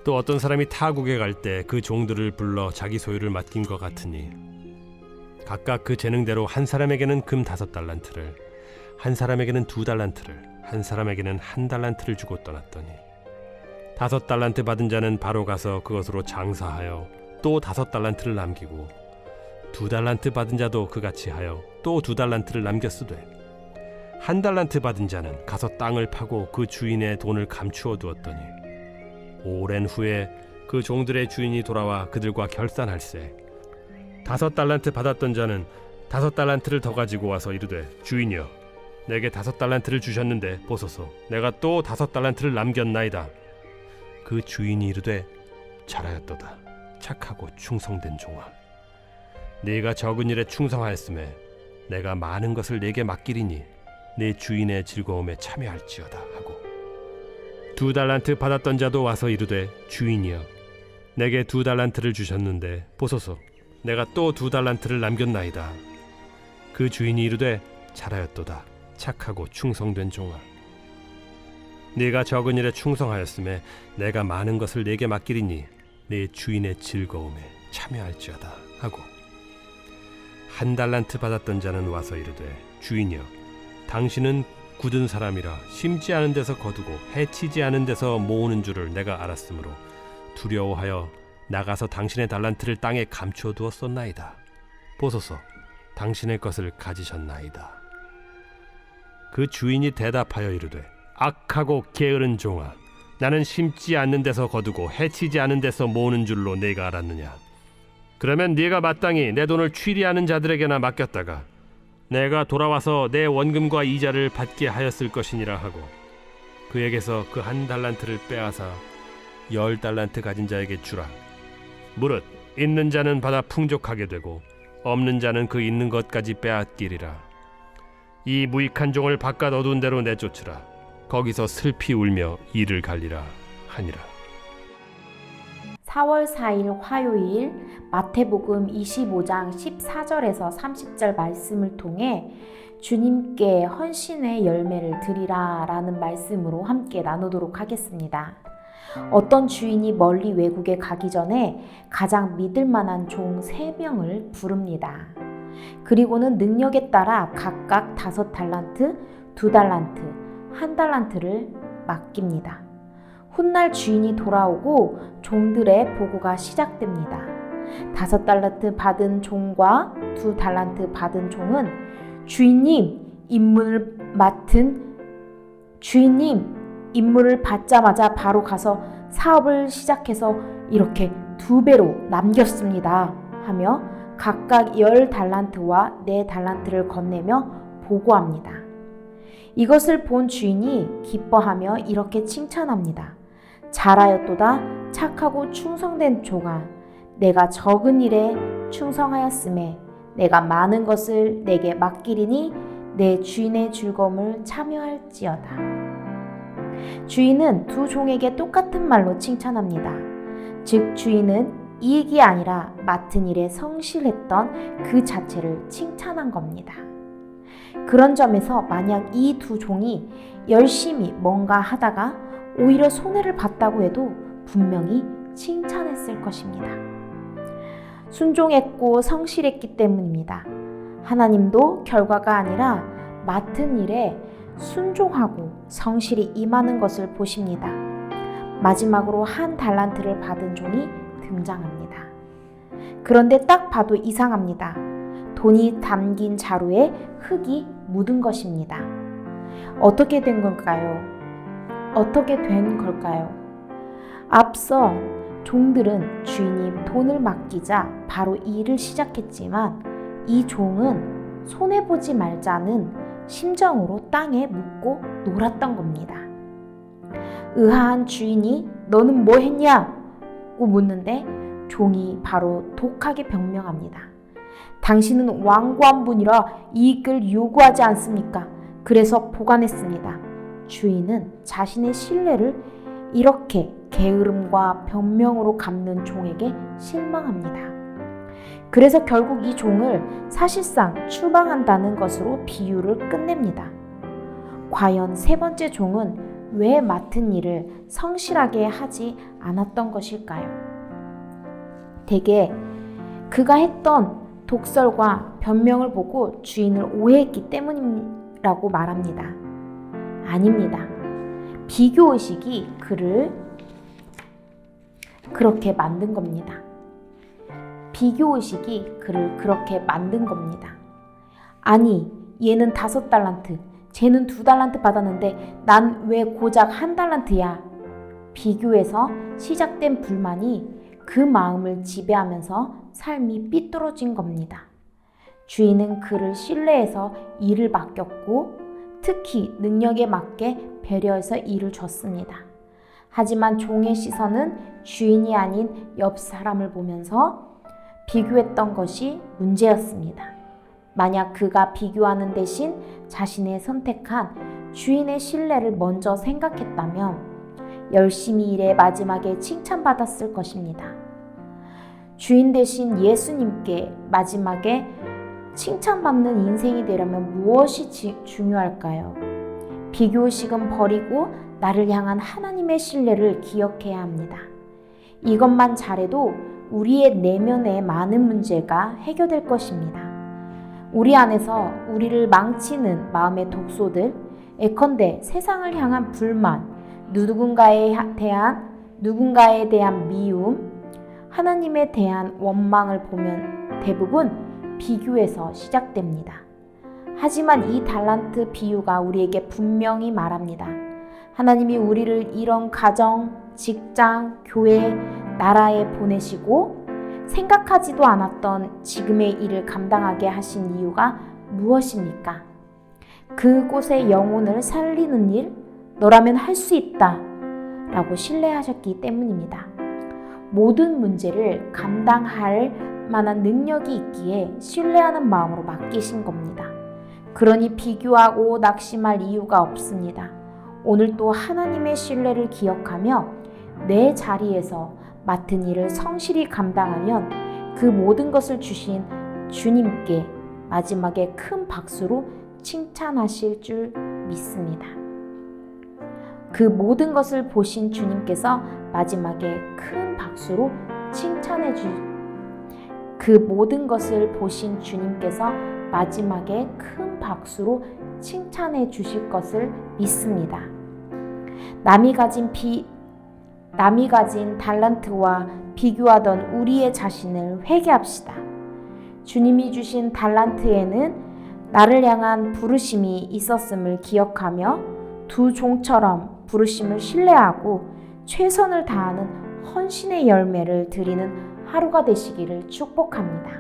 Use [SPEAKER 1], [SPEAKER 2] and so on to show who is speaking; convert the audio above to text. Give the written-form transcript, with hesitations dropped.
[SPEAKER 1] 또 어떤 사람이 타국에 갈 때 그 종들을 불러 자기 소유를 맡긴 것 같으니 각각 그 재능대로 한 사람에게는 금 5달란트를, 한 사람에게는 2달란트를, 한 사람에게는 1달란트를 주고 떠났더니 5달란트 받은 자는 바로 가서 그것으로 장사하여 또 5달란트를 남기고 2달란트 받은 자도 그같이 하여 또 2달란트를 남겼으되 1달란트 받은 자는 가서 땅을 파고 그 주인의 돈을 감추어 두었더니 오랜 후에 그 종들의 주인이 돌아와 그들과 결산할세 5달란트 받았던 자는 5달란트를 더 가지고 와서 이르되 주인이여 내게 5달란트를 주셨는데 보소서 내가 또 5달란트를 남겼나이다. 그 주인이 이르되 잘하였도다 착하고 충성된 종아 네가 적은 일에 충성하였음에 내가 많은 것을 네게 맡기리니 네 주인의 즐거움에 참여할지어다 하고 2달란트 받았던 자도 와서 이르되 주인이여 내게 2달란트를 주셨는데 보소서 내가 또 2달란트를 남겼나이다. 그 주인이 이르되 잘하였도다 착하고 충성된 종아 네가 적은 일에 충성하였음에 내가 많은 것을 네게 맡기리니 네 주인의 즐거움에 참여할지어다 하고 1달란트 받았던 자는 와서 이르되 주인이여 당신은 굳은 사람이라 심지 않은 데서 거두고 해치지 않은 데서 모으는 줄을 내가 알았으므로 두려워하여 나가서 당신의 달란트를 땅에 감추어 두었었나이다. 보소서 당신의 것을 가지셨나이다. 그 주인이 대답하여 이르되 악하고 게으른 종아 나는 심지 않는 데서 거두고 해치지 않은 데서 모으는 줄로 네가 알았느냐. 그러면 네가 마땅히 내 돈을 취리하는 자들에게나 맡겼다가 내가 돌아와서 내 원금과 이자를 받게 하였을 것이니라 하고 그에게서 그 1달란트를 빼앗아 10달란트 가진 자에게 주라. 무릇 있는 자는 받아 풍족하게 되고 없는 자는 그 있는 것까지 빼앗기리라. 이 무익한 종을 바깥 어두운 데로 내쫓으라. 거기서 슬피 울며 이를 갈리라 하니라.
[SPEAKER 2] 4월 4일 화요일 마태복음 25장 14절에서 30절 말씀을 통해 주님께 헌신의 열매를 드리라 라는 말씀으로 함께 나누도록 하겠습니다. 어떤 주인이 멀리 외국에 가기 전에 가장 믿을 만한 종 3명을 부릅니다. 그리고는 능력에 따라 각각 5달란트, 2달란트, 1달란트를 맡깁니다. 훗날 주인이 돌아오고 종들의 보고가 시작됩니다. 5달란트 받은 종과 2달란트 받은 종은 주인님 임무를 받자마자 바로 가서 사업을 시작해서 이렇게 2배로 남겼습니다 하며 각각 10달란트와 4달란트를 건네며 보고합니다. 이것을 본 주인이 기뻐하며 이렇게 칭찬합니다. 잘하였도다 착하고 충성된 종아 내가 적은 일에 충성하였음에 내가 많은 것을 내게 맡기리니 내 주인의 즐거움을 참여할지어다. 주인은 2 종에게 똑같은 말로 칭찬합니다. 즉 주인은 이익이 아니라 맡은 일에 성실했던 그 자체를 칭찬한 겁니다. 그런 점에서 만약 이 2 종이 열심히 뭔가 하다가 오히려 손해를 봤다고 해도 분명히 칭찬했을 것입니다. 순종했고 성실했기 때문입니다. 하나님도 결과가 아니라 맡은 일에 순종하고 성실히 임하는 것을 보십니다. 마지막으로 1달란트를 받은 종이 등장합니다. 그런데 딱 봐도 이상합니다. 돈이 담긴 자루에 흙이 묻은 것입니다. 어떻게 된 걸까요? 앞서 종들은 주인이 돈을 맡기자 바로 일을 시작했지만 이 종은 손해보지 말자는 심정으로 땅에 묻고 놀았던 겁니다. 의아한 주인이 너는 뭐 했냐고 묻는데 종이 바로 독하게 변명합니다. 당신은 완고한 분이라 이익을 요구하지 않습니까? 그래서 보관했습니다. 주인은 자신의 신뢰를 이렇게 게으름과 변명으로 갚는 종에게 실망합니다. 그래서 결국 이 종을 사실상 추방한다는 것으로 비유를 끝냅니다. 과연 3번째 종은 왜 맡은 일을 성실하게 하지 않았던 것일까요? 대개 그가 했던 독설과 변명을 보고 주인을 오해했기 때문이라고 말합니다. 아닙니다. 비교의식이 그를 그렇게 만든 겁니다. 비교의식이 그를 그렇게 만든 겁니다. 아니, 얘는 5달란트, 쟤는 2달란트 받았는데 난 왜 고작 1달란트야? 비교에서 시작된 불만이 그 마음을 지배하면서 삶이 삐뚤어진 겁니다. 주인은 그를 신뢰해서 일을 맡겼고 특히 능력에 맞게 배려해서 일을 줬습니다. 하지만 종의 시선은 주인이 아닌 옆 사람을 보면서 비교했던 것이 문제였습니다. 만약 그가 비교하는 대신 자신의 선택한 주인의 신뢰를 먼저 생각했다면 열심히 일해 마지막에 칭찬받았을 것입니다. 주인 대신 예수님께 마지막에 칭찬받는 인생이 되려면 무엇이 중요할까요? 비교의식은 버리고 나를 향한 하나님의 신뢰를 기억해야 합니다. 이것만 잘해도 우리의 내면의 많은 문제가 해결될 것입니다. 우리 안에서 우리를 망치는 마음의 독소들, 예컨대 세상을 향한 불만, 누군가에 대한 미움, 하나님에 대한 원망을 보면 대부분 비교에서 시작됩니다. 하지만 이 달란트 비유가 우리에게 분명히 말합니다. 하나님이 우리를 이런 가정, 직장, 교회, 나라에 보내시고 생각하지도 않았던 지금의 일을 감당하게 하신 이유가 무엇입니까? 그곳의 영혼을 살리는 일, 너라면 할 수 있다 라고 신뢰하셨기 때문입니다. 모든 문제를 감당할 만한 능력이 있기에 신뢰하는 마음으로 맡기신 겁니다. 그러니 비교하고 낙심할 이유가 없습니다. 오늘 또 하나님의 신뢰를 기억하며 내 자리에서 맡은 일을 성실히 감당하면 그 모든 것을 주신 주님께 마지막에 큰 박수로 칭찬하실 줄 믿습니다. 그 모든 것을 보신 주님께서 마지막에 큰 박수로 칭찬해 주실 것을 믿습니다. 남이 가진 달란트와 비교하던 우리의 자신을 회개합시다. 주님이 주신 달란트에는 나를 향한 부르심이 있었음을 기억하며 두 종처럼 부르심을 신뢰하고 최선을 다하는 헌신의 열매를 드리는 하루가 되시기를 축복합니다.